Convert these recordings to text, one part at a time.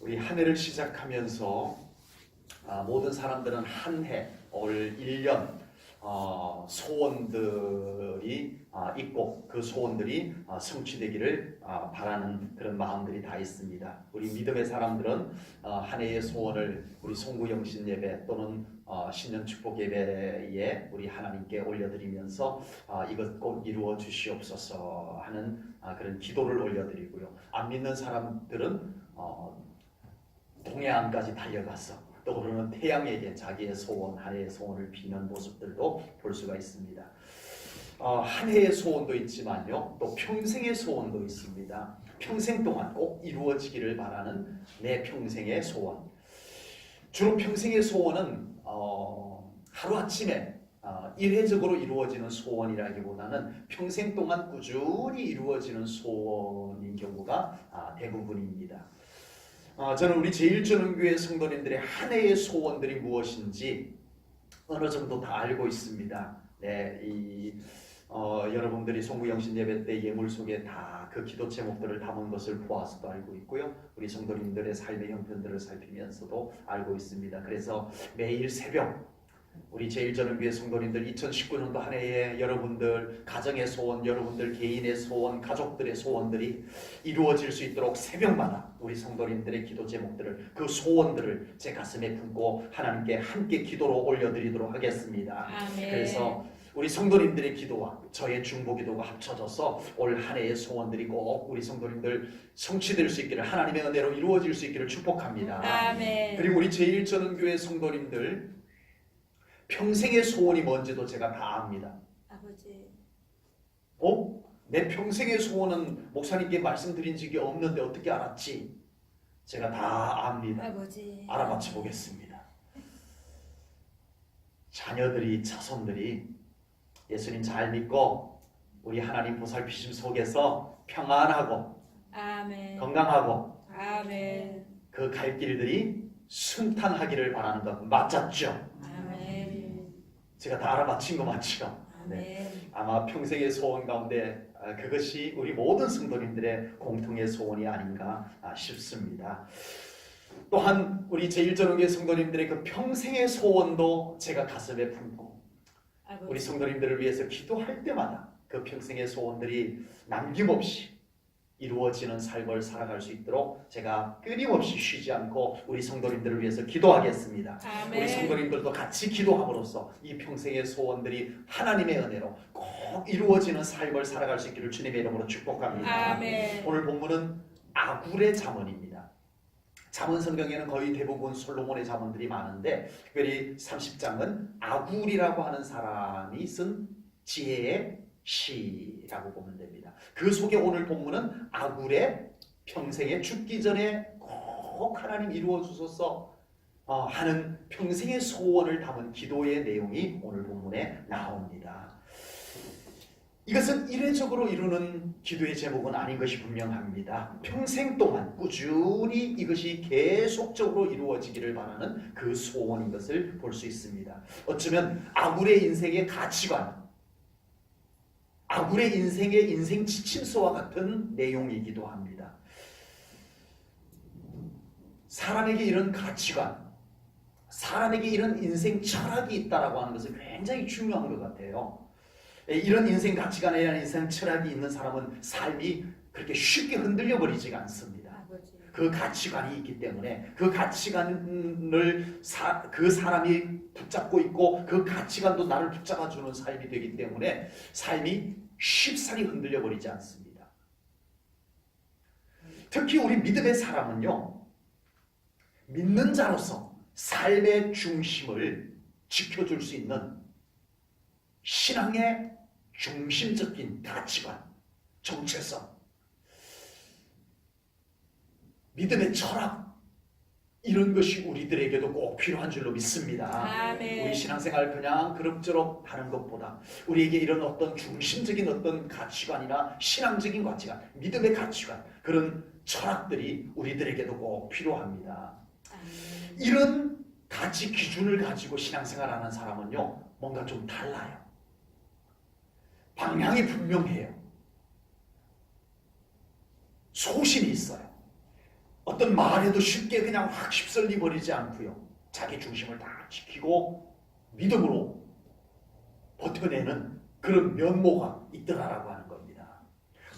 우리 한 해를 시작하면서 모든 사람들은 한 해, 올 1년 소원들이 있고 그 소원들이 성취되기를 바라는 그런 마음들이 다 있습니다. 우리 믿음의 사람들은 한 해의 소원을 우리 송구영신 예배 또는 신년 축복 예배에 우리 하나님께 올려드리면서 이것 꼭 이루어 주시옵소서 하는 그런 기도를 올려드리고요. 안 믿는 사람들은 동해안까지 달려가서 떠오르는 태양에게 자기의 소원, 한 해의 소원을 비는 모습들도 볼 수가 있습니다. 한 해의 소원도 있지만요, 또 평생의 소원도 있습니다. 평생 동안 꼭 이루어지기를 바라는 내 평생의 소원. 주로 평생의 소원은 하루아침에 일회적으로 이루어지는 소원이라기보다는 평생 동안 꾸준히 이루어지는 소원인 경우가 대부분입니다. 저는 우리 제1전원교회 성도님들의 한 해의 소원들이 무엇인지 어느 정도 다 알고 있습니다. 네, 여러분들이 송구영신 예배 때 예물 속에 다 그 기도 제목들을 담은 것을 보아서도 알고 있고요. 우리 성도님들의 삶의 형편들을 살피면서도 알고 있습니다. 그래서 매일 새벽 우리 제1전원교회 성도님들 2019년도 한 해에 여러분들 가정의 소원, 여러분들 개인의 소원, 가족들의 소원들이 이루어질 수 있도록 새벽마다 우리 성도님들의 기도 제목들을, 그 소원들을 제 가슴에 품고 하나님께 함께 기도로 올려드리도록 하겠습니다. 아멘. 그래서 우리 성도님들의 기도와 저의 중보 기도가 합쳐져서 올 한 해의 소원들이 꼭 우리 성도님들 성취될 수 있기를, 하나님의 은혜로 이루어질 수 있기를 축복합니다. 아멘. 그리고 우리 제1전원교회 성도님들 평생의 소원이 뭔지도 제가 다 압니다. 아버지. 내 평생의 소원은 목사님께 말씀드린 적이 없는데 어떻게 알았지? 제가 다 압니다. 아버지. 알아맞혀 보겠습니다. 자녀들이, 자손들이 예수님 잘 믿고 우리 하나님 보살피심 속에서 평안하고 아멘. 건강하고 아멘. 그 갈 길들이 순탄하기를 바라는 것 맞았죠? 아멘. 제가 다 알아맞힌 거 맞죠? 아멘. 네. 아마 평생의 소원 가운데 그것이 우리 모든 성도님들의 공통의 소원이 아닌가 싶습니다. 또한 우리 제1전원교회 성도님들의 그 평생의 소원도 제가 가슴에 품고 아버지. 우리 성도님들을 위해서 기도할 때마다 그 평생의 소원들이 남김없이 이루어지는 삶을 살아갈 수 있도록 제가 끊임없이 쉬지 않고 우리 성도님들을 위해서 기도하겠습니다. 아멘. 우리 성도님들도 같이 기도함으로써 이 평생의 소원들이 하나님의 은혜로 꼭 이루어지는 삶을 살아갈 수 있기를 주님의 이름으로 축복합니다. 아멘. 오늘 본문은 아굴의 잠언입니다. 잠언 성경에는 거의 대부분 솔로몬의 잠언들이 많은데 특별히 30장은 아굴이라고 하는 사람이 쓴 지혜의 시라고 보면 됩니다. 그 속에 오늘 본문은 아굴의 평생에 죽기 전에 꼭 하나님 이루어 주소서 하는 평생의 소원을 담은 기도의 내용이 오늘 본문에 나옵니다. 이것은 이례적으로 이루는 기도의 제목은 아닌 것이 분명합니다. 평생 동안 꾸준히 이것이 계속적으로 이루어지기를 바라는 그 소원인 것을 볼 수 있습니다. 어쩌면 아굴의 인생의 가치관, 아굴의 인생의 인생 지침서와 같은 내용이기도 합니다. 사람에게 이런 가치관, 사람에게 이런 인생 철학이 있다라고 하는 것은 굉장히 중요한 것 같아요. 이런 인생 가치관에 대한 인생 철학이 있는 사람은 삶이 그렇게 쉽게 흔들려 버리지가 않습니다. 아버지. 그 가치관이 있기 때문에 그 가치관을 그 사람이 붙잡고 있고 그 가치관도 나를 붙잡아주는 삶이 되기 때문에 삶이 쉽사리 흔들려 버리지 않습니다. 특히 우리 믿음의 사람은요, 믿는 자로서 삶의 중심을 지켜줄 수 있는 신앙의 중심적인 가치관, 정체성, 믿음의 철학, 이런 것이 우리들에게도 꼭 필요한 줄로 믿습니다. 아멘. 우리 신앙생활 그냥 그럭저럭 하는 것보다 우리에게 이런 어떤 중심적인 어떤 가치관이나 신앙적인 가치관, 믿음의 가치관, 그런 철학들이 우리들에게도 꼭 필요합니다. 아멘. 이런 가치 기준을 가지고 신앙생활하는 사람은요, 뭔가 좀 달라요. 방향이 분명해요. 소신이 있어요. 어떤 말에도 쉽게 그냥 확 휩쓸리 버리지 않고요. 자기 중심을 다 지키고 믿음으로 버텨내는 그런 면모가 있더라라고 하는 겁니다.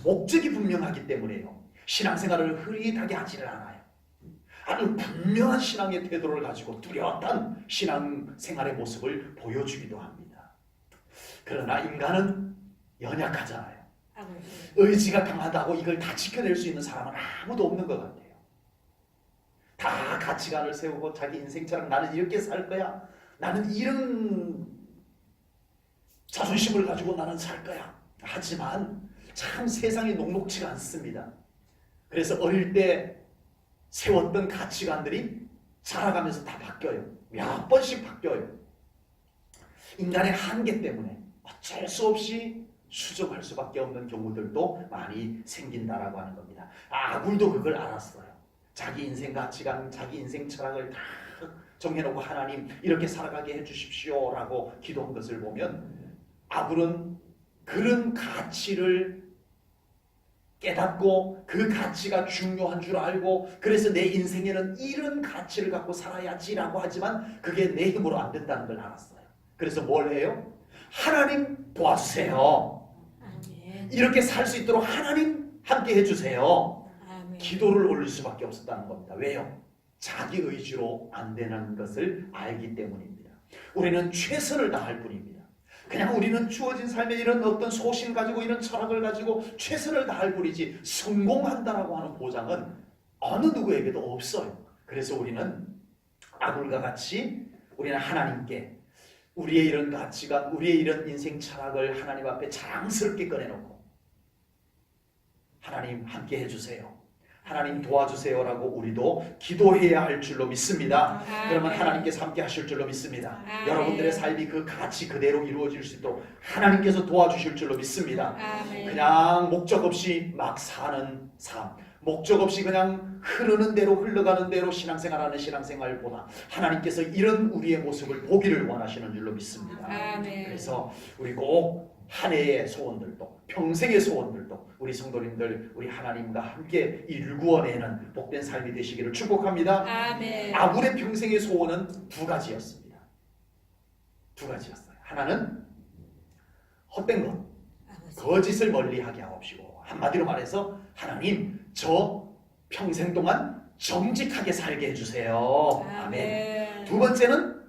목적이 분명하기 때문에요. 신앙생활을 흐릿하게 하지를 않아요. 아주 분명한 신앙의 태도를 가지고 뚜렷한 신앙생활의 모습을 보여주기도 합니다. 그러나 인간은 연약하잖아요. 아버지. 의지가 강하다고 이걸 다 지켜낼 수 있는 사람은 아무도 없는 것 같아요. 다 가치관을 세우고 자기 인생처럼 나는 이렇게 살 거야. 나는 이런 자존심을 가지고 나는 살 거야. 하지만 참 세상이 녹록지가 않습니다. 그래서 어릴 때 세웠던 가치관들이 자라가면서 다 바뀌어요. 몇 번씩 바뀌어요. 인간의 한계 때문에 어쩔 수 없이 수정할 수밖에 없는 경우들도 많이 생긴다라고 하는 겁니다. 아굴도 그걸 알았어요. 자기 인생 가치관, 자기 인생 철학을 다 정해놓고 하나님 이렇게 살아가게 해주십시오라고 기도한 것을 보면 아굴은 그런 가치를 깨닫고 그 가치가 중요한 줄 알고 그래서 내 인생에는 이런 가치를 갖고 살아야지라고 하지만 그게 내 힘으로 안 된다는 걸 알았어요. 그래서 뭘 해요? 하나님 도와주세요. 아멘. 이렇게 살 수 있도록 하나님 함께 해주세요. 아멘. 기도를 올릴 수밖에 없었다는 겁니다. 왜요? 자기 의지로 안 되는 것을 알기 때문입니다. 우리는 최선을 다할 뿐입니다. 그냥 우리는 주어진 삶에 이런 어떤 소신 가지고 이런 철학을 가지고 최선을 다할 뿐이지 성공한다라고 하는 보장은 어느 누구에게도 없어요. 그래서 우리는 아굴과 같이 우리는 하나님께 우리의 이런 가치관, 우리의 이런 인생 철학을 하나님 앞에 자랑스럽게 꺼내놓고 하나님 함께 해주세요. 하나님 도와주세요라고 우리도 기도해야 할 줄로 믿습니다. 그러면 하나님께서 함께 하실 줄로 믿습니다. 여러분들의 삶이 그 가치 그대로 이루어질 수 있도록 하나님께서 도와주실 줄로 믿습니다. 그냥 목적 없이 막 사는 삶, 목적 없이 그냥 흐르는 대로 흘러가는 대로 신앙생활하는 신앙생활보다 하나님께서 이런 우리의 모습을 보기를 원하시는 줄로 믿습니다. 그래서 우리 꼭 한 해의 소원들도 평생의 소원들도 우리 성도님들 우리 하나님과 함께 일구어내는 복된 삶이 되시기를 축복합니다. 아멘. 아굴의 평생의 소원은 두 가지였습니다. 두 가지였어요. 하나는 헛된 것, 거짓을 멀리하게 하옵시고 한마디로 말해서 하나님 저 평생 동안 정직하게 살게 해주세요. 아멘. 두 번째는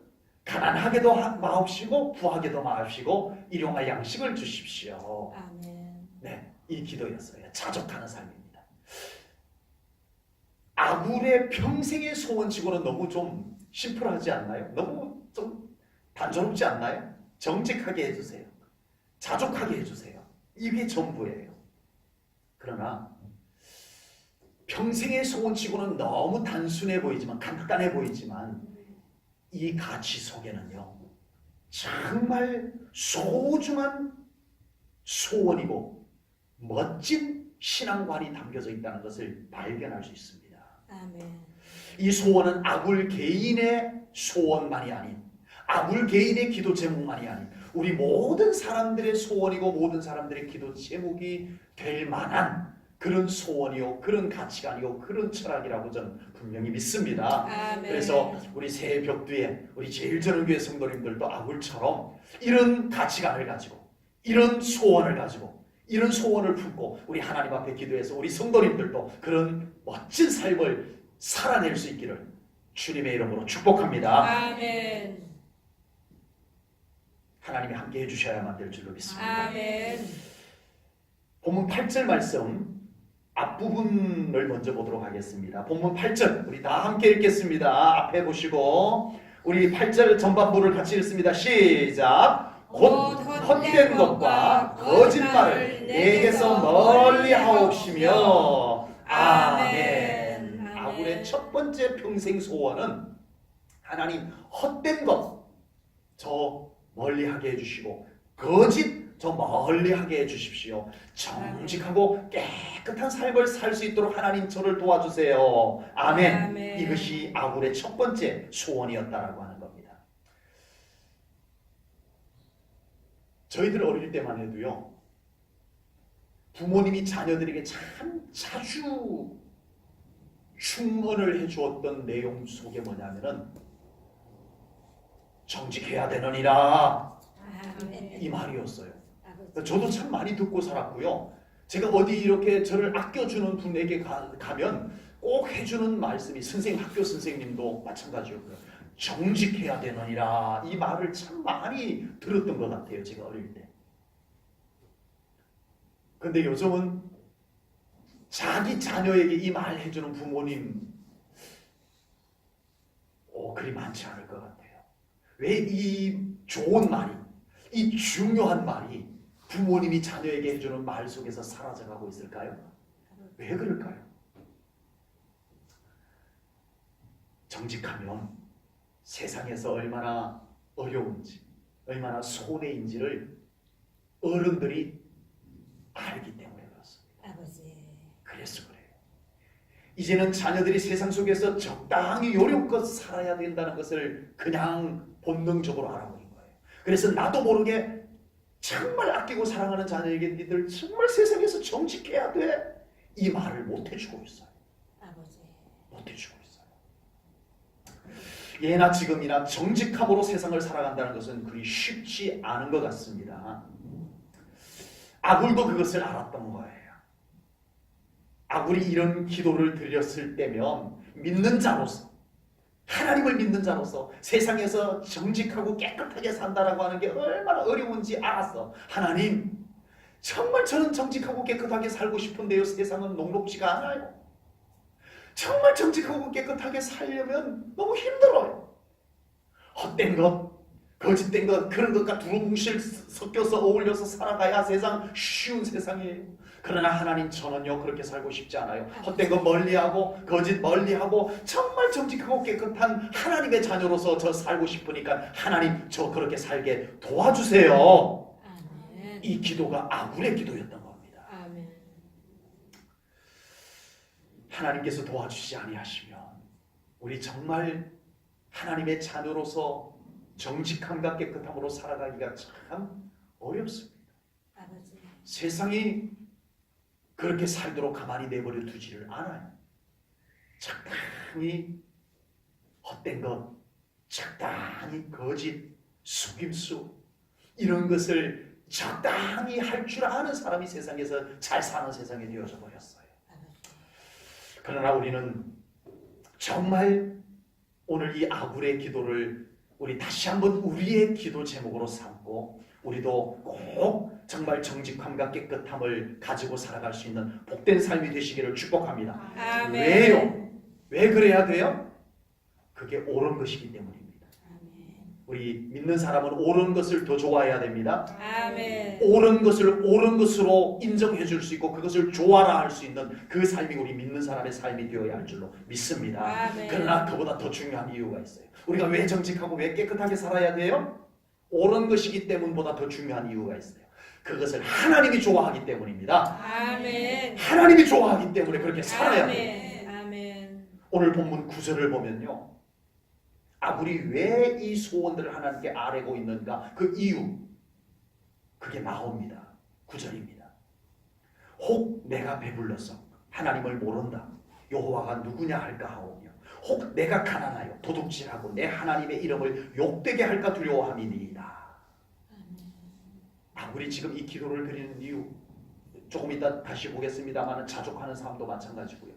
가난하게도 마옵시고 부하게도 마옵시고 일용할 양식을 주십시오. 아멘. 네, 이 기도였어요. 자족하는 삶입니다. 아굴의 평생의 소원치고는 너무 좀 심플하지 않나요? 너무 좀 단조롭지 않나요? 정직하게 해주세요. 자족하게 해주세요. 이게 전부예요. 그러나 평생의 소원치고는 너무 단순해 보이지만 간단해 보이지만 이 가치 속에는요 정말 소중한 소원이고 멋진 신앙관이 담겨져 있다는 것을 발견할 수 있습니다. 아멘. 이 소원은 아굴 개인의 소원만이 아닌 아굴 개인의 기도 제목만이 아닌 우리 모든 사람들의 소원이고 모든 사람들의 기도 제목이 될 만한 그런 소원이요, 그런 가치관이요, 그런 철학이라고 저는 분명히 믿습니다. 아멘. 그래서 우리 새해 벽두에 우리 제일전원교회 성도님들도 아굴처럼 이런 가치관을 가지고 이런 소원을 가지고 이런 소원을 품고 우리 하나님 앞에 기도해서 우리 성도님들도 그런 멋진 삶을 살아낼 수 있기를 주님의 이름으로 축복합니다. 아멘. 하나님이 함께 해주셔야만 될 줄로 믿습니다. 아멘. 본문 8절 말씀 앞부분을 먼저 보도록 하겠습니다. 본문 8절 우리 다 함께 읽겠습니다. 앞에 보시고 우리 8절 전반부를 같이 읽습니다. 시작. 곧 헛된 것과 거짓말을 내게서 멀리 하옵시며 아멘. 아굴의 첫 번째 평생 소원은 하나님 헛된 것 저 멀리하게 해주시고 거짓 저 멀리하게 해주십시오. 정직하고 깨끗한 삶을 살 수 있도록 하나님 저를 도와주세요. 아멘. 아멘. 이것이 아굴의 첫 번째 소원이었다라고 하는 겁니다. 저희들 어릴 때만 해도요. 부모님이 자녀들에게 참 자주 충언을 해주었던 내용 속에 뭐냐면은 정직해야 되느니라 아멘. 이 말이었어요. 아버지. 저도 참 많이 듣고 살았고요. 제가 어디 이렇게 저를 아껴주는 분에게 가면 꼭 해주는 말씀이 학교 선생님도 마찬가지였고요. 정직해야 되느니라 이 말을 참 많이 들었던 것 같아요. 제가 어릴 때. 근데 요즘은 자기 자녀에게 이 말 해주는 부모님 그리 많지 않을 것 같아요. 왜 이 좋은 말이, 이 중요한 말이 부모님이 자녀에게 해주는 말 속에서 사라져가고 있을까요? 왜 그럴까요? 정직하면 세상에서 얼마나 어려운지, 얼마나 손해인지를 어른들이 알기 때문에 그렇습니다. 아버지. 그래서 그래요. 이제는 자녀들이 세상 속에서 적당히 요령껏 살아야 된다는 것을 그냥 본능적으로 알아버린 거예요. 그래서 나도 모르게 정말 아끼고 사랑하는 자녀에게 니들 정말 세상에서 정직해야 돼. 이 말을 못 해주고 있어요. 아버지. 못 해주고 있어요. 예나 지금이나 정직함으로 세상을 살아간다는 것은 그리 쉽지 않은 것 같습니다. 아굴도 그것을 알았던 거예요. 아굴이 이런 기도를 드렸을 때면 믿는 자로서, 하나님을 믿는 자로서 세상에서 정직하고 깨끗하게 산다라고 하는 게 얼마나 어려운지 알았어. 하나님, 정말 저는 정직하고 깨끗하게 살고 싶은데요. 세상은 녹록지가 않아요. 정말 정직하고 깨끗하게 살려면 너무 힘들어요. 헛된 것, 거짓된 것, 그런 것과 두루뭉실 섞여서 어울려서 살아가야 세상 쉬운 세상이에요. 그러나 하나님, 저는요 그렇게 살고 싶지 않아요. 헛된 것 멀리하고 거짓 멀리하고 정말 정직하고 깨끗한 하나님의 자녀로서 저 살고 싶으니까 하나님, 저 그렇게 살게 도와주세요. 아멘. 이 기도가 아굴의 기도였던 겁니다. 아멘. 하나님께서 도와주시지 아니하시면 우리 정말 하나님의 자녀로서 정직함과 깨끗함으로 살아가기가 참 어렵습니다. 아버지. 세상이 그렇게 살도록 가만히 내버려 두지를 않아요. 적당히 헛된 것, 적당히 거짓, 속임수 이런 것을 적당히 할 줄 아는 사람이 세상에서 잘 사는 세상이 되어져 버렸어요. 그러나 우리는 정말 오늘 이 아굴의 기도를 우리 다시 한번 우리의 기도 제목으로 삼고 우리도 꼭 정말 정직함과 깨끗함을 가지고 살아갈 수 있는 복된 삶이 되시기를 축복합니다. 아멘. 왜요? 왜 그래야 돼요? 그게 옳은 것이기 때문입니다. 아멘. 우리 믿는 사람은 옳은 것을 더 좋아해야 됩니다. 아멘. 옳은 것을 옳은 것으로 인정해 줄 수 있고 그것을 좋아라 할 수 있는 그 삶이 우리 믿는 사람의 삶이 되어야 할 줄로 믿습니다. 아멘. 그러나 그보다 더 중요한 이유가 있어요. 우리가 왜 정직하고 왜 깨끗하게 살아야 돼요? 옳은 것이기 때문보다 더 중요한 이유가 있어요. 그것을 하나님이 좋아하기 때문입니다. 아멘. 하나님이 좋아하기 때문에 그렇게 살아야 돼요. 아멘. 아멘. 오늘 본문 9절을 보면요, 아굴이 왜 이 소원들을 하나님께 아뢰고 있는가 그 이유 그게 나옵니다. 9절입니다. 혹 내가 배불러서 하나님을 모른다 여호와가 누구냐 할까 하오며 혹 내가 가난하여 도둑질하고 내 하나님의 이름을 욕되게 할까 두려워함이니이다. 아굴이 지금 이 기도를 드리는 이유 조금 이따 다시 보겠습니다만 자족하는 사람도 마찬가지고요.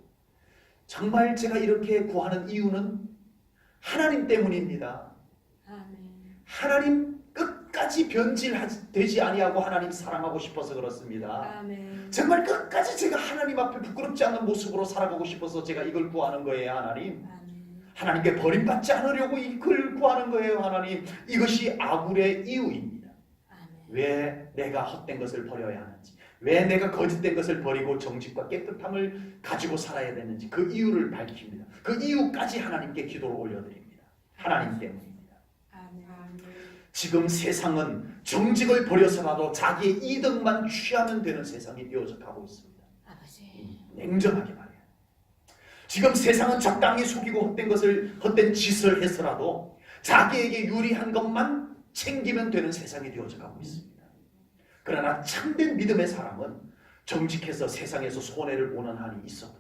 정말 제가 이렇게 구하는 이유는 하나님 때문입니다. 아멘. 하나님 끝까지 변질되지 아니하고 하나님 사랑하고 싶어서 그렇습니다. 아멘. 정말 끝까지 제가 하나님 앞에 부끄럽지 않는 모습으로 살아가고 싶어서 제가 이걸 구하는 거예요. 하나님, 아멘. 하나님께 버림받지 않으려고 이걸 구하는 거예요. 하나님, 이것이 아굴의 이유입니다. 아멘. 왜 내가 헛된 것을 버려야 하는지, 왜 내가 거짓된 것을 버리고 정직과 깨끗함을 가지고 살아야 되는지 그 이유를 밝힙니다. 그 이유까지 하나님께 기도를 올려드립니다. 하나님 때문입니다. 아멘. 지금 세상은 정직을 버려서라도 자기의 이득만 취하면 되는 세상이 되어져 가고 있습니다. 아버지. 냉정하게 말해요. 지금 세상은 적당히 속이고 헛된 짓을 해서라도 자기에게 유리한 것만 챙기면 되는 세상이 되어져 가고 있습니다. 그러나 참된 믿음의 사람은 정직해서 세상에서 손해를 보는 한이 있어도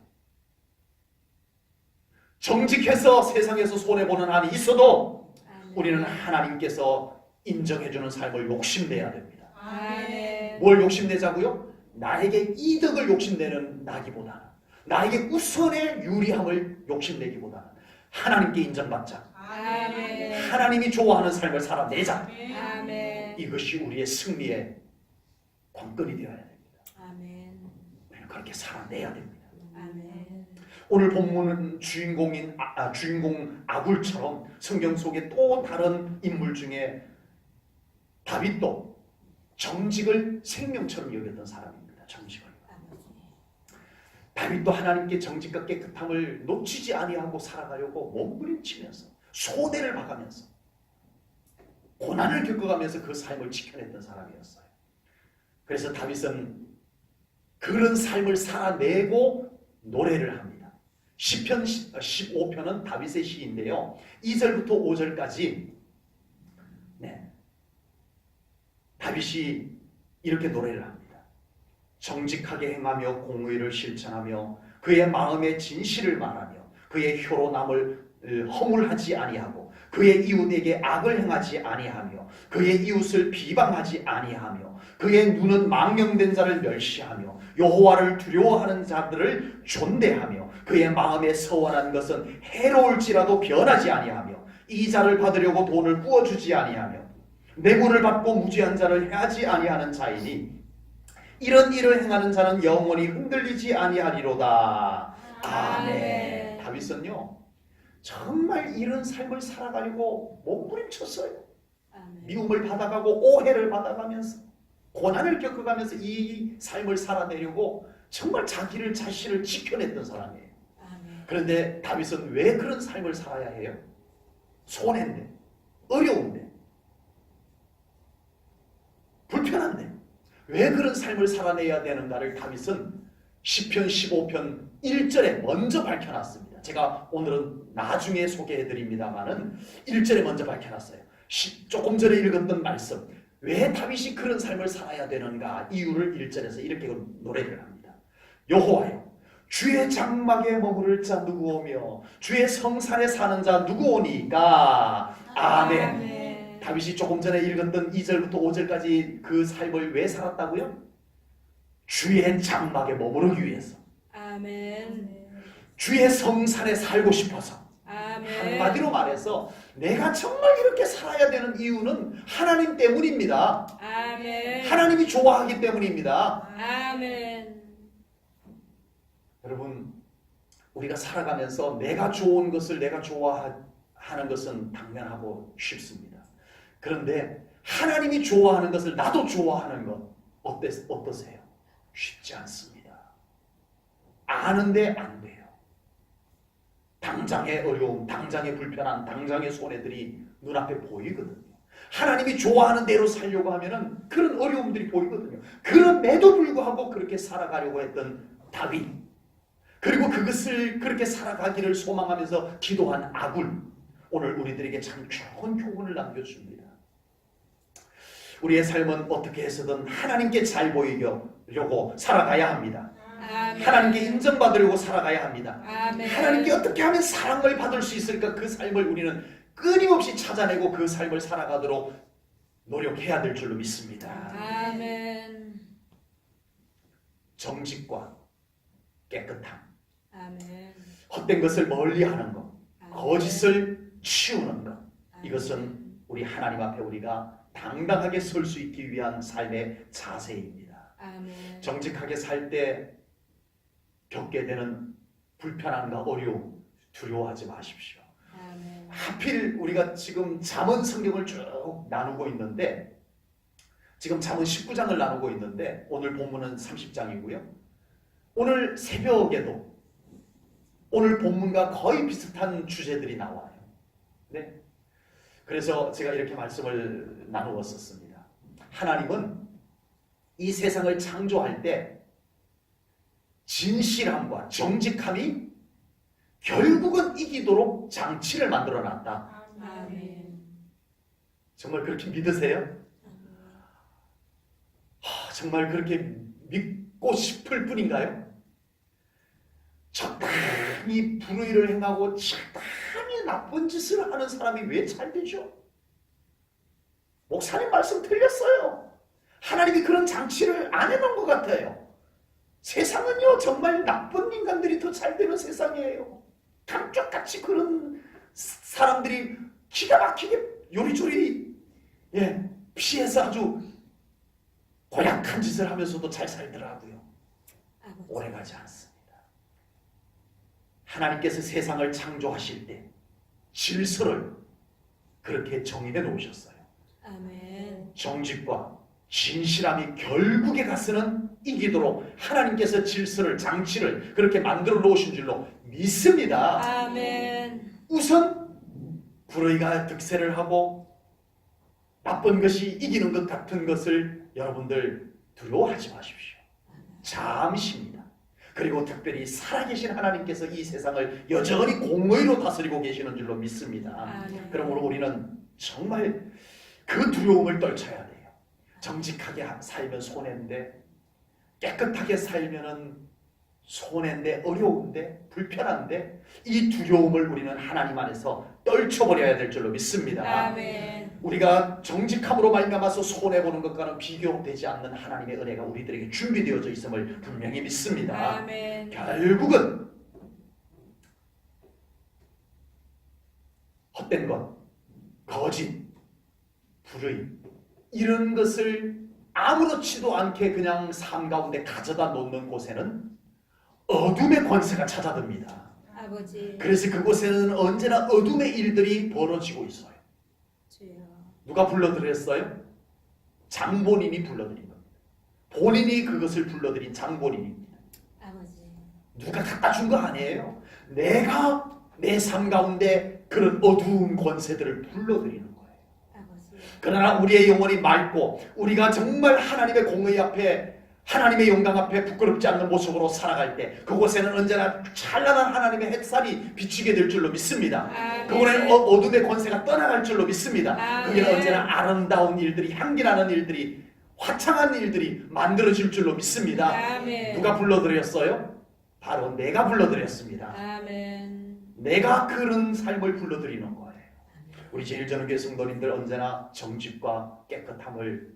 정직해서 세상에서 손해보는 한이 있어도 아멘. 우리는 하나님께서 인정해주는 삶을 욕심내야 됩니다. 아멘. 뭘 욕심내자고요? 나에게 이득을 욕심내는 나기보다는, 나에게 우선의 유리함을 욕심내기보다는 하나님께 인정받자, 아멘. 하나님이 좋아하는 삶을 살아내자. 아멘. 이것이 우리의 승리의 관건이 되어야 됩니다. 아멘. 우리는 그렇게 살아내야 됩니다. 아멘. 오늘 본문은 주인공 아굴처럼 성경 속에 또 다른 인물 중에 다윗도 정직을 생명처럼 여겼던 사람입니다. 정직을. 다윗도 하나님께 정직과 깨끗함을 놓치지 아니하고 살아가려고 몸부림치면서 소대를 박으면서 고난을 겪어가면서 그 삶을 지켜냈던 사람이었어요. 그래서 다윗은 그런 삶을 살아내고 노래를 합니다. 시편 15편은 다윗의 시인데요. 2절부터 5절까지 다윗이 이렇게 노래를 합니다. 정직하게 행하며 공의를 실천하며 그의 마음의 진실을 말하며 그의 혀로 남을 허물하지 아니하고 그의 이웃에게 악을 행하지 아니하며 그의 이웃을 비방하지 아니하며 그의 눈은 망령된 자를 멸시하며 여호와를 두려워하는 자들을 존대하며 그의 마음에 서원한 것은 해로울지라도 변하지 아니하며 이자를 받으려고 돈을 부어주지 아니하며 뇌물을 받고 무지한 자를 해하지 아니하는 자이니 이런 일을 행하는 자는 영원히 흔들리지 아니하리로다. 아멘. 다윗은요 정말 이런 삶을 살아가려고 몸부림쳤어요. 아멘. 미움을 받아가고 오해를 받아가면서 고난을 겪어가면서 이 삶을 살아내려고 정말 자신을 지켜냈던 사람이에요. 아멘. 그런데 다윗은 왜 그런 삶을 살아야 해요? 손해인데, 어려운데, 불편한데 왜 그런 삶을 살아내야 되는가를 다윗은 시편 15편 1절에 먼저 밝혀놨습니다. 제가 오늘은 나중에 소개해드립니다만은 1절에 먼저 밝혀놨어요. 조금 전에 읽었던 말씀, 왜 다윗이 그런 삶을 살아야 되는가 이유를 1절에서 이렇게 노래를 합니다. 여호와여, 주의 장막에 머무를 자 누구오며 주의 성산에 사는 자 누구오니까. 아멘. 아멘. 다윗이 조금 전에 읽었던 2절부터 5절까지 그 삶을 왜 살았다고요? 주의 장막에 머무르기 위해서, 아멘. 주의 성산에 살고 싶어서. 아멘. 한마디로 말해서 내가 정말 이렇게 살아야 되는 이유는 하나님 때문입니다. 아멘. 하나님이 좋아하기 때문입니다. 아멘. 여러분, 우리가 살아가면서 내가 좋은 것을 내가 좋아하는 것은 당연하고 쉽습니다. 그런데 하나님이 좋아하는 것을 나도 좋아하는 것 어떠세요? 쉽지 않습니다. 아는데 안 돼요. 당장의 어려움, 당장의 불편함, 당장의 손해들이 눈앞에 보이거든요. 하나님이 좋아하는 대로 살려고 하면은 그런 어려움들이 보이거든요. 그럼에도 불구하고 그렇게 살아가려고 했던 다윗, 그리고 그것을 그렇게 살아가기를 소망하면서 기도한 아굴, 오늘 우리들에게 참 좋은 교훈을 남겨줍니다. 우리의 삶은 어떻게 해서든 하나님께 잘 보이려고 살아가야 합니다. 아멘. 하나님께 인정받으려고 살아가야 합니다. 아멘. 하나님께 어떻게 하면 사랑을 받을 수 있을까, 그 삶을 우리는 끊임없이 찾아내고 그 삶을 살아가도록 노력해야 될 줄로 믿습니다. 아멘. 정직과 깨끗함, 아멘. 헛된 것을 멀리하는 것, 아멘. 거짓을 치우는 것, 아멘. 이것은 우리 하나님 앞에 우리가 당당하게 설 수 있기 위한 삶의 자세입니다. 아멘. 정직하게 살 때 겪게 되는 불편함과 어려움 두려워하지 마십시오. 아멘. 하필 우리가 지금 잠언 성경을 쭉 나누고 있는데, 지금 잠언 19장을 나누고 있는데 오늘 본문은 30장이고요. 오늘 새벽에도 오늘 본문과 거의 비슷한 주제들이 나와요. 네. 그래서 제가 이렇게 말씀을 나누었었습니다. 하나님은 이 세상을 창조할 때 진실함과 정직함이 결국은 이기도록 장치를 만들어놨다. 아멘. 정말 그렇게 믿으세요? 정말 그렇게 믿고 싶을 뿐인가요? 적당히 참이 불의를 행하고 참이 나쁜 짓을 하는 사람이 왜 잘 되죠? 목사님 말씀 틀렸어요. 하나님이 그런 장치를 안 해놓은 것 같아요. 세상은요 정말 나쁜 인간들이 더 잘 되는 세상이에요. 감쪽같이 그런 사람들이 기가 막히게 요리조리 피해서 아주 고약한 짓을 하면서도 잘 살더라고요. 아버지. 오래가지 않습니다. 하나님께서 세상을 창조하실 때 질서를 그렇게 정의해 놓으셨어요. 아멘. 정직과 진실함이 결국에 가서는 이기도록 하나님께서 질서를 장치를 그렇게 만들어 놓으신 줄로 믿습니다. 아멘. 우선 불의가 득세를 하고 나쁜 것이 이기는 것 같은 것을 여러분들 두려워하지 마십시오. 잠시입니다. 그리고 특별히 살아계신 하나님께서 이 세상을 여전히 공의로 다스리고 계시는 줄로 믿습니다. 아멘. 그러므로 우리는 정말 그 두려움을 떨쳐야 돼요. 정직하게 살면 손해인데, 깨끗하게 살면은 손해인데, 어려운데, 불편한데, 이 두려움을 우리는 하나님 안에서 떨쳐버려야 될 줄로 믿습니다. 아멘. 우리가 정직함으로 말미암아서 손해보는 것과는 비교되지 않는 하나님의 은혜가 우리들에게 준비되어져 있음을 분명히 믿습니다. 아멘. 결국은 헛된 것, 거짓, 불의 이런 것을 아무렇지도 않게 그냥 삶 가운데 가져다 놓는 곳에는 어둠의 권세가 찾아듭니다. 아버지. 그래서 그곳에는 언제나 어둠의 일들이 벌어지고 있어요. 주여. 누가 불러들였어요? 장본인이 불러들인 겁니다. 본인이 그것을 불러들인 장본인입니다. 아버지. 누가 갖다 준 거 아니에요. 내가 내 삶 가운데 그런 어두운 권세들을 불러들이는 거예요. 아버지. 그러나 우리의 영혼이 맑고 우리가 정말 하나님의 공의 앞에 하나님의 영광 앞에 부끄럽지 않는 모습으로 살아갈 때 그곳에는 언제나 찬란한 하나님의 햇살이 비치게 될 줄로 믿습니다. 아멘. 그곳에는 어둠의 권세가 떠나갈 줄로 믿습니다. 아멘. 거기는 언제나 아름다운 일들이, 향기나는 일들이, 화창한 일들이 만들어질 줄로 믿습니다. 아멘. 누가 불러드렸어요? 바로 내가 불러드렸습니다. 아멘. 내가 그런 삶을 불러드리는 거예요. 우리 제일전교회 성도님들 언제나 정직과 깨끗함을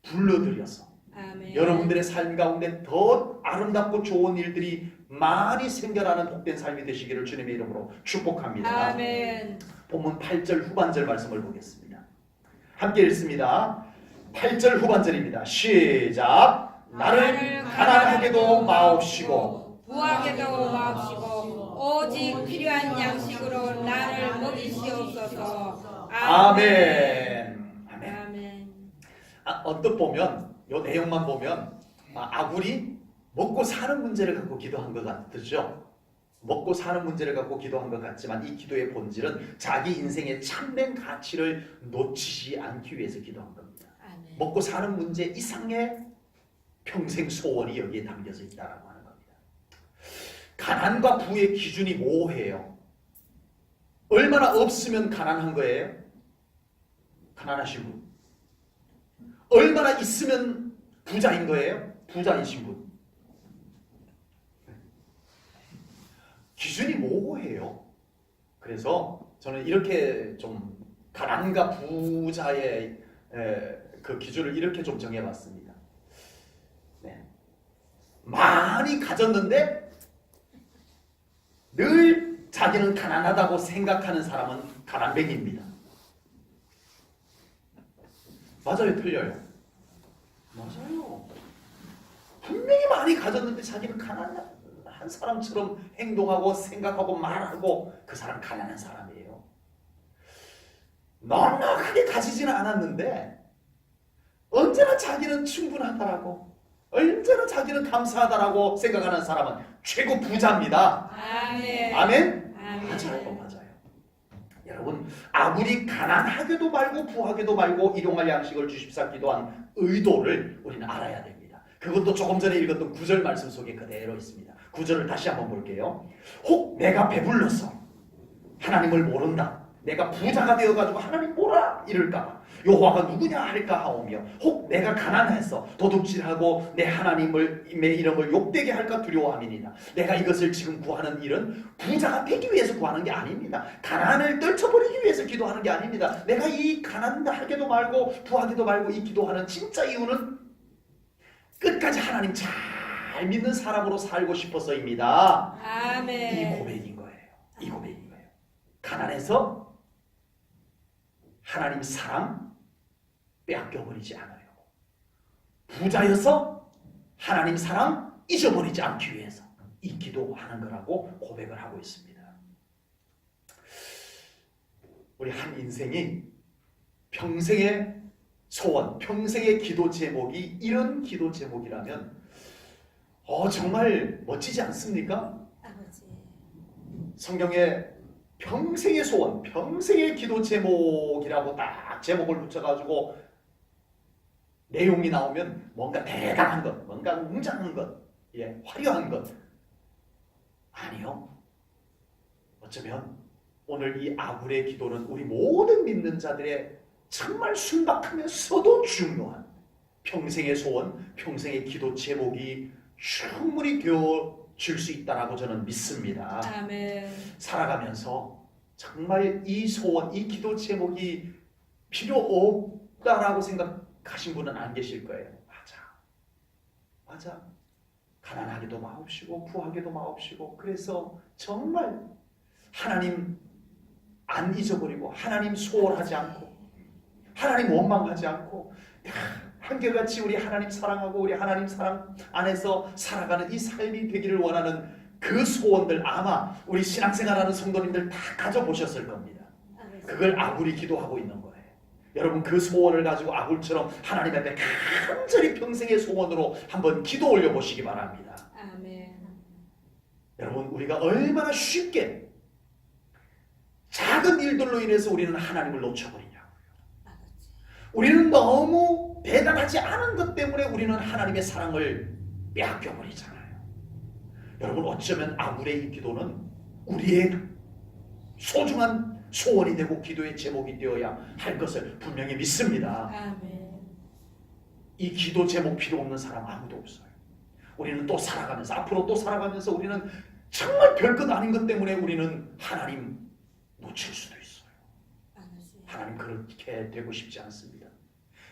불러들여서 아멘. 여러분들의 삶 가운데 더 아름답고 좋은 일들이 많이 생겨나는 복된 삶이 되시기를 주님의 이름으로 축복합니다. 아멘. 본문 8절 후반절 말씀을 보겠습니다. 함께 읽습니다. 8절 후반절입니다. 시작. 나를 가난하게도 마옵시고 부하게도 마옵시고 오직 필요한 양식으로 나를 먹이시옵소서. 아멘. 아멘. 아멘. 언뜻 보면 이 내용만 보면 아굴이 먹고 사는 문제를 갖고 기도한 것 같죠. 먹고 사는 문제를 갖고 기도한 것 같지만 이 기도의 본질은 자기 인생의 참된 가치를 놓치지 않기 위해서 기도한 겁니다. 아멘. 먹고 사는 문제 이상의 평생 소원이 여기에 담겨져 있다라고 하는 겁니다. 가난과 부의 기준이 모호해요. 얼마나 없으면 가난한 거예요? 가난하신 분. 얼마나 있으면 부자인 거예요? 부자이신 분. 기준이 모호해요. 그래서 저는 이렇게 좀 가난과 부자의 그 기준을 이렇게 좀 정해봤습니다. 네. 많이 가졌는데 늘 자기는 가난하다고 생각하는 사람은 가난뱅이입니다. 맞아요, 틀려요? 맞아요. 분명히 많이 가졌는데 자기는 가난한 사람처럼 행동하고 생각하고 말하고 그 사람 가난한 사람이에요. 넉넉하게 가지지는 않았는데 언제나 자기는 충분하다라고 언제나 자기는 감사하다라고 생각하는 사람은 최고 부자입니다. 아멘. 아멘? 아멘. 맞아요. 여러분, 아무리 가난하게도 말고 부하게도 말고 일용할 양식을 주십사 기도한 의도를 우리는 알아야 됩니다. 그것도 조금 전에 읽었던 9절 말씀 속에 그대로 있습니다. 9절을 다시 한번 볼게요. 혹 내가 배불러서 하나님을 모른다. 내가 부자가 되어가지고 하나님 뭐라 이럴까봐 여호와가 누구냐 할까 하오며 혹 내가 가난해서 도둑질하고 내 하나님의 이름을 욕되게 할까 두려워함이니라. 내가 이것을 지금 구하는 일은 부자가 되기 위해서 구하는 게 아닙니다. 가난을 떨쳐버리기 위해서 기도하는 게 아닙니다. 내가 이 가난하게도 말고 부하게도 말고 이 기도하는 진짜 이유는 끝까지 하나님 잘 믿는 사람으로 살고 싶어서입니다. 이 아멘. 고백인 거예요. 이 고백인 거예요. 가난해서 하나님 사랑 빼앗겨버리지 않으려고, 부자여서 하나님 사랑 잊어버리지 않기 위해서 이 기도하는 거라고 고백을 하고 있습니다. 우리 한 인생이 평생의 소원, 평생의 기도 제목이 이런 기도 제목이라면 정말 멋지지 않습니까? 아버지. 성경에 평생의 소원, 평생의 기도 제목이라고 딱 제목을 붙여가지고 내용이 나오면 뭔가 대단한 것, 뭔가 웅장한 것, 화려한 것. 아니요. 어쩌면 오늘 이 아굴의 기도는 우리 모든 믿는 자들의 정말 순박하면서도 중요한 평생의 소원, 평생의 기도 제목이 충분히 되어줄 수 있다라고 저는 믿습니다. 아멘. 살아가면서 정말 이 소원, 이 기도 제목이 필요 없다라고 생각하신 분은 안 계실 거예요. 맞아. 가난하게도 마옵시고 부하게도 마옵시고, 그래서 정말 하나님 안 잊어버리고 하나님 소홀하지 않고 하나님 원망하지 않고 한결같이 우리 하나님 사랑하고 우리 하나님 사랑 안에서 살아가는 이 삶이 되기를 원하는 그 소원들 아마 우리 신앙생활하는 성도님들 다 가져보셨을 겁니다. 그걸 아굴이 기도하고 있는 거예요. 여러분 그 소원을 가지고 아굴처럼 하나님 앞에 간절히 평생의 소원으로 한번 기도 올려보시기 바랍니다. 아멘. 여러분 우리가 얼마나 쉽게 작은 일들로 인해서 우리는 하나님을 놓쳐버리냐고요. 우리는 너무 대단하지 않은 것 때문에 우리는 하나님의 사랑을 빼앗겨버리잖아요. 여러분 어쩌면 아굴의 이 기도는 우리의 소중한 소원이 되고 기도의 제목이 되어야 할 것을 분명히 믿습니다. 아멘. 이 기도 제목 필요 없는 사람 아무도 없어요. 우리는 또 살아가면서 앞으로 또 살아가면서 우리는 정말 별것 아닌 것 때문에 우리는 하나님 놓칠 수도 있어요. 하나님 그렇게 되고 싶지 않습니다.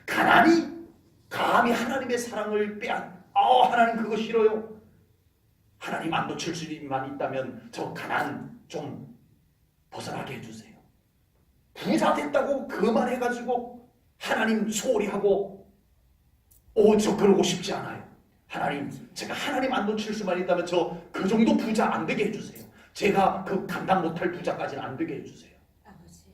가난이 감히 하나님의 사랑을 하나님 그거 싫어요. 하나님 안 놓칠 수만 있다면 저 가난 좀 벗어나게 해주세요. 부자 됐다고 그만해가지고 하나님 소홀히 하고 저 그러고 싶지 않아요. 하나님 제가 하나님 안 놓칠 수만 있다면 저 그 정도 부자 안 되게 해주세요. 제가 그 감당 못할 부자까지는 안 되게 해주세요. 아버지.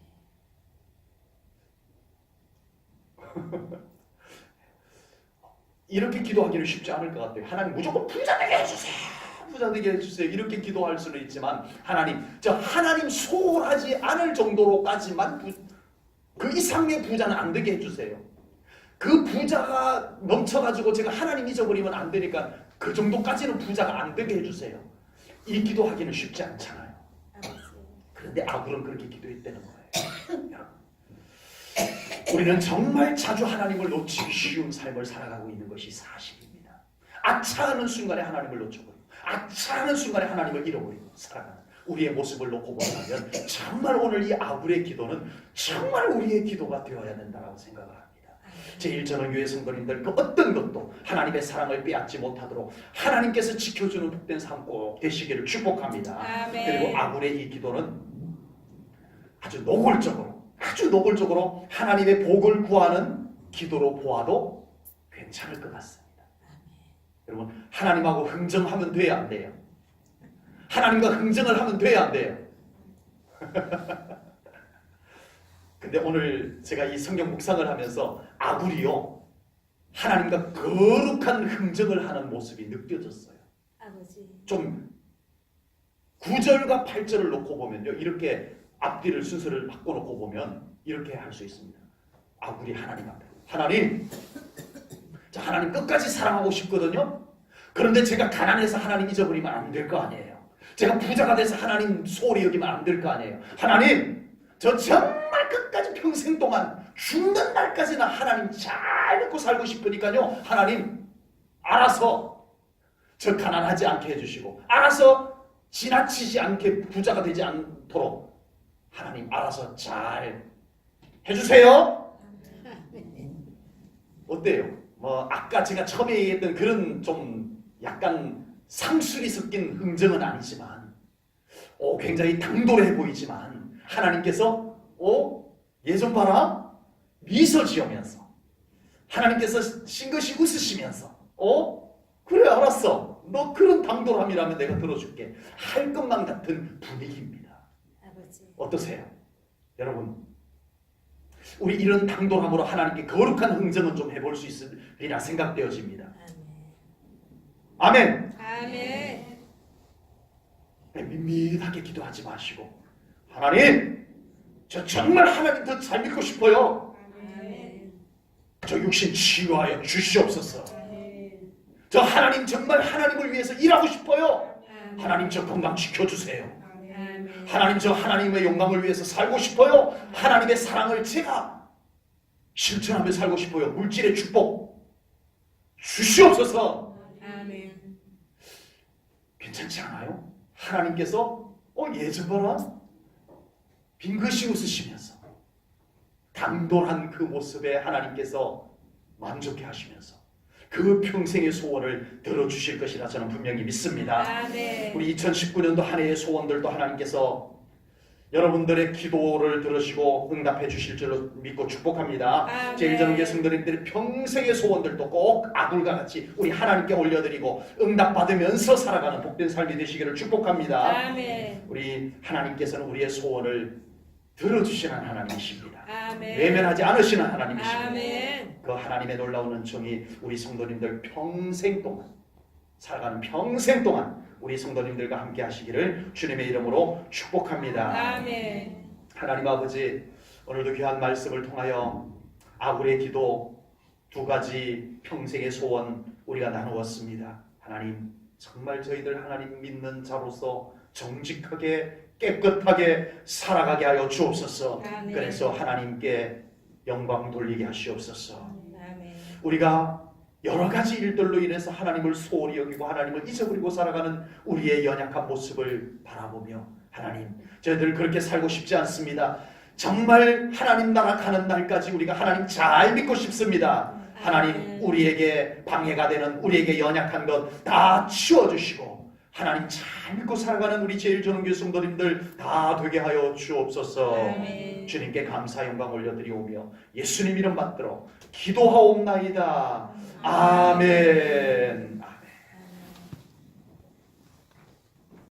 이렇게 기도하기는 쉽지 않을 것 같아요. 하나님 무조건 부자 되게 해주세요. 부자 되게 해주세요. 이렇게 기도할 수는 있지만 하나님 소홀하지 않을 정도로까지만 그 이상의 부자는 안 되게 해주세요. 그 부자가 넘쳐가지고 제가 하나님 잊어버리면 안 되니까 그 정도까지는 부자가 안 되게 해주세요. 이 기도하기는 쉽지 않잖아요. 그런데 아굴은 그렇게 기도했다는 거예요. 우리는 정말 자주 하나님을 놓치기 쉬운 삶을 살아가고 있는 것이 사실입니다. 아차하는 순간에 하나님을 놓쳐버리고 아차하는 순간에 하나님을 잃어버리고 살아가는 우리의 모습을 놓고 본다면 정말 오늘 이 아굴의 기도는 정말 우리의 기도가 되어야 된다고 생각을 합니다. 제1전원교회 성도님들 그 어떤 것도 하나님의 사랑을 빼앗지 못하도록 하나님께서 지켜주는 복된 삶 꼭 되시기를 축복합니다. 아멘. 그리고 아굴의 이 기도는 아주 노골적으로 하나님의 복을 구하는 기도로 보아도 괜찮을 것 같습니다. 여러분 하나님하고 흥정하면 돼야 안 돼요? 하나님과 흥정을 하면 돼야 안 돼요? 근데 오늘 제가 이 성경 묵상을 하면서 아굴이요 하나님과 거룩한 흥정을 하는 모습이 느껴졌어요. 아버지. 좀 9절과 8절을 놓고 보면요 이렇게 앞뒤를 순서를 바꿔놓고 보면 이렇게 할 수 있습니다. 아굴이 하나님 앞에 하나님 끝까지 사랑하고 싶거든요. 그런데 제가 가난해서 하나님 잊어버리면 안 될 거 아니에요. 제가 부자가 돼서 하나님 소홀히 여기면 안 될 거 아니에요. 하나님 저 정말 끝까지 평생 동안 죽는 날까지나 하나님 잘 믿고 살고 싶으니까요. 하나님 알아서 저 가난하지 않게 해주시고 알아서 지나치지 않게 부자가 되지 않도록 하나님 알아서 잘 해주세요. 어때요? 뭐 아까 제가 처음에 얘기했던 그런 좀 약간 상술이 섞인 흥정은 아니지만 굉장히 당돌해 보이지만 하나님께서 예전 봐라 미소 지으면서 하나님께서 싱긋이 웃으시면서 그래 알았어 너 그런 당돌함이라면 내가 들어줄게 할 것만 같은 분위기입니다. 아버지. 어떠세요? 여러분 우리 이런 당돌함으로 하나님께 거룩한 흥정은 좀 해볼 수 있으리라 생각되어집니다. 아멘. 아멘. 밋밋하게 기도하지 마시고 하나님 저 정말 하나님 더 잘 믿고 싶어요. 아멘. 저 육신 치유하여 주시옵소서. 아멘. 저 하나님 정말 하나님을 위해서 일하고 싶어요. 아멘. 하나님 저 건강 지켜주세요. 아멘. 하나님 저 하나님의 영광을 위해서 살고 싶어요. 하나님의 사랑을 제가 실천하며 살고 싶어요. 물질의 축복 주시옵소서. 아멘. 괜찮지 않아요? 하나님께서 예전 봐라 빙긋이 웃으시면서 당돌한 그 모습에 하나님께서 만족해 하시면서 그 평생의 소원을 들어주실 것이라 저는 분명히 믿습니다. 아멘. 우리 2019년도 한 해의 소원들도 하나님께서 여러분들의 기도를 들으시고 응답해 주실 줄로 믿고 축복합니다. 아멘. 제1전교회 성도님들의 평생의 소원들도 꼭 아굴과 같이 우리 하나님께 올려드리고 응답받으면서 살아가는 복된 삶이 되시기를 축복합니다. 아멘. 우리 하나님께서는 우리의 소원을 들어주시는 하나님이십니다. 아멘. 외면하지 않으시는 하나님이십니다. 아멘. 그 하나님의 놀라운 은총이 우리 성도님들 평생 동안 살아가는 평생 동안 우리 성도님들과 함께 하시기를 주님의 이름으로 축복합니다. 아멘. 하나님 아버지 오늘도 귀한 말씀을 통하여 아굴의 기도 두 가지 평생의 소원 우리가 나누었습니다. 하나님 정말 저희들 하나님 믿는 자로서 정직하게 깨끗하게 살아가게 하여 주옵소서. 아멘. 그래서 하나님께 영광 돌리게 하시옵소서. 아멘. 우리가 여러 가지 일들로 인해서 하나님을 소홀히 여기고 하나님을 잊어버리고 살아가는 우리의 연약한 모습을 바라보며 하나님 저희들 그렇게 살고 싶지 않습니다. 정말 하나님 나라 가는 날까지 우리가 하나님 잘 믿고 싶습니다. 하나님 우리에게 방해가 되는 우리에게 연약한 것 다 치워주시고 하나님 잘 믿고 살아가는 우리 제1전원교회 성도님들 다 되게 하여 주옵소서. 아멘. 주님께 감사 영광 올려드리오며 예수님 이름 받들어 기도하옵나이다. 아멘.